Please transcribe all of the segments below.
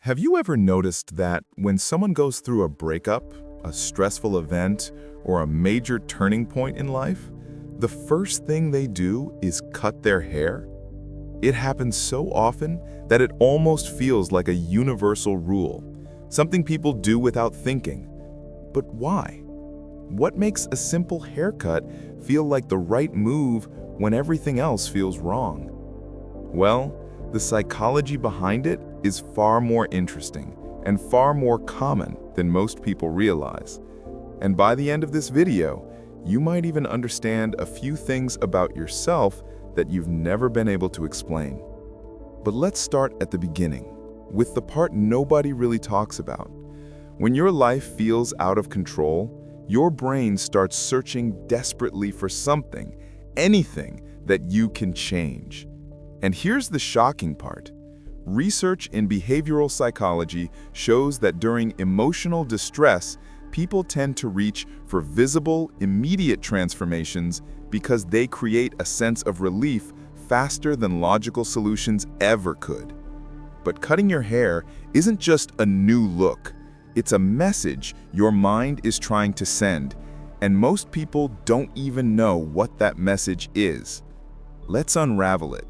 Have you ever noticed that when someone goes through a breakup, a stressful event, or a major turning point in life, the first thing they do is cut their hair? It happens so often that it almost feels like a universal rule, something people do without thinking. But why? What makes a simple haircut feel like the right move when everything else feels wrong? Well, the psychology behind it is far more interesting and far more common than most people realize. And by the end of this video, you might even understand a few things about yourself that you've never been able to explain. But let's start at the beginning, with the part nobody really talks about. When your life feels out of control, your brain starts searching desperately for something, anything that you can change. And here's the shocking part. Research in behavioral psychology shows that during emotional distress, people tend to reach for visible, immediate transformations because they create a sense of relief faster than logical solutions ever could. But cutting your hair isn't just a new look. It's a message your mind is trying to send, and most people don't even know what that message is. Let's unravel it.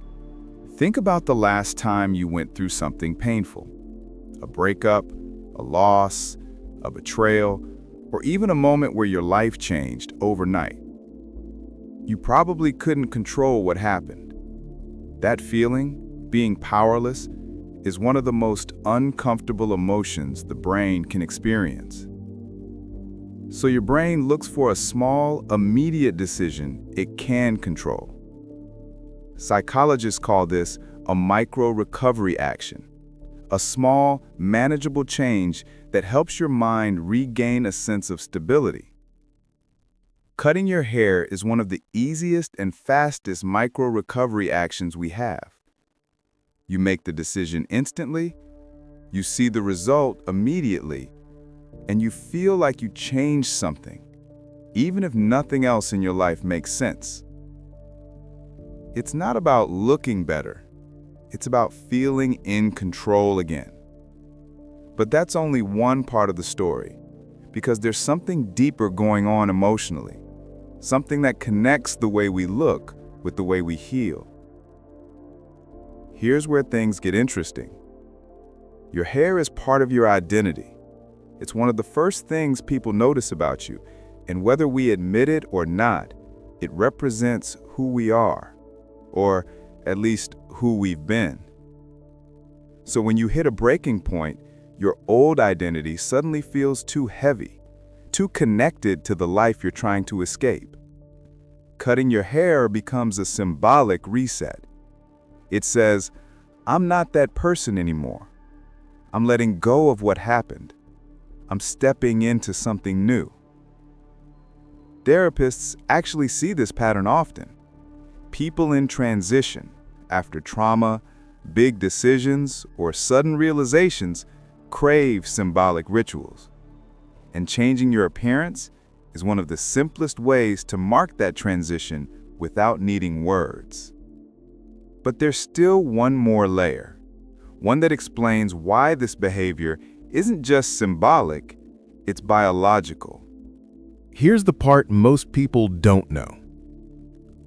Think about the last time you went through something painful. A breakup, a loss, a betrayal, or even a moment where your life changed overnight. You probably couldn't control what happened. That feeling, being powerless, is one of the most uncomfortable emotions the brain can experience. So your brain looks for a small, immediate decision it can control. Psychologists call this a micro-recovery action, a small, manageable change that helps your mind regain a sense of stability. Cutting your hair is one of the easiest and fastest micro-recovery actions we have. You make the decision instantly, you see the result immediately, and you feel like you changed something, even if nothing else in your life makes sense. It's not about looking better, it's about feeling in control again. But that's only one part of the story, because there's something deeper going on emotionally, something that connects the way we look with the way we heal. Here's where things get interesting. Your hair is part of your identity. It's one of the first things people notice about you, and whether we admit it or not, it represents who we are, or at least who we've been. So when you hit a breaking point, your old identity suddenly feels too heavy, too connected to the life you're trying to escape. Cutting your hair becomes a symbolic reset. It says, I'm not that person anymore. I'm letting go of what happened. I'm stepping into something new. Therapists actually see this pattern often. People in transition, after trauma, big decisions, or sudden realizations, crave symbolic rituals. And changing your appearance is one of the simplest ways to mark that transition without needing words. But there's still one more layer, one that explains why this behavior isn't just symbolic, it's biological. Here's the part most people don't know.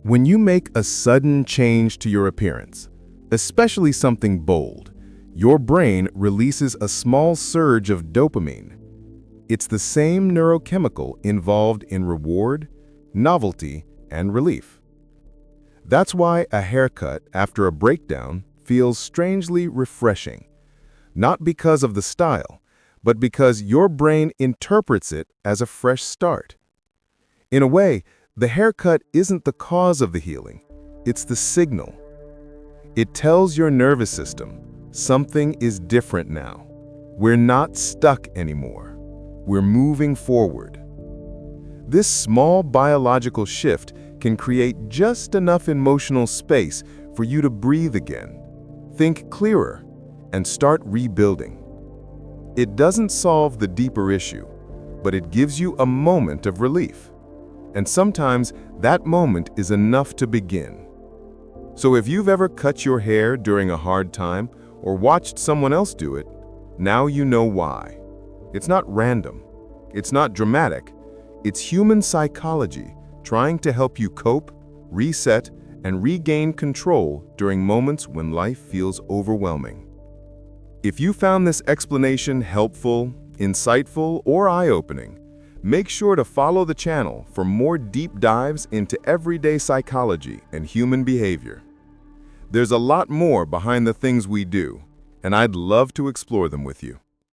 When you make a sudden change to your appearance, especially something bold, your brain releases a small surge of dopamine. It's the same neurochemical involved in reward, novelty, and relief. That's why a haircut after a breakdown feels strangely refreshing, not because of the style, but because your brain interprets it as a fresh start. In a way, the haircut isn't the cause of the healing, it's the signal. It tells your nervous system something is different now. We're not stuck anymore. We're moving forward. This small biological shift can create just enough emotional space for you to breathe again, think clearer, and start rebuilding. It doesn't solve the deeper issue, but it gives you a moment of relief. And sometimes that moment is enough to begin. So if you've ever cut your hair during a hard time or watched someone else do it, Now you know why. It's not random. It's not dramatic. It's human psychology trying to help you cope, reset, and regain control during moments when life feels overwhelming. If you found this explanation helpful, insightful, or eye-opening, make sure to follow the channel for more deep dives into everyday psychology and human behavior. There's a lot more behind the things we do, and I'd love to explore them with you.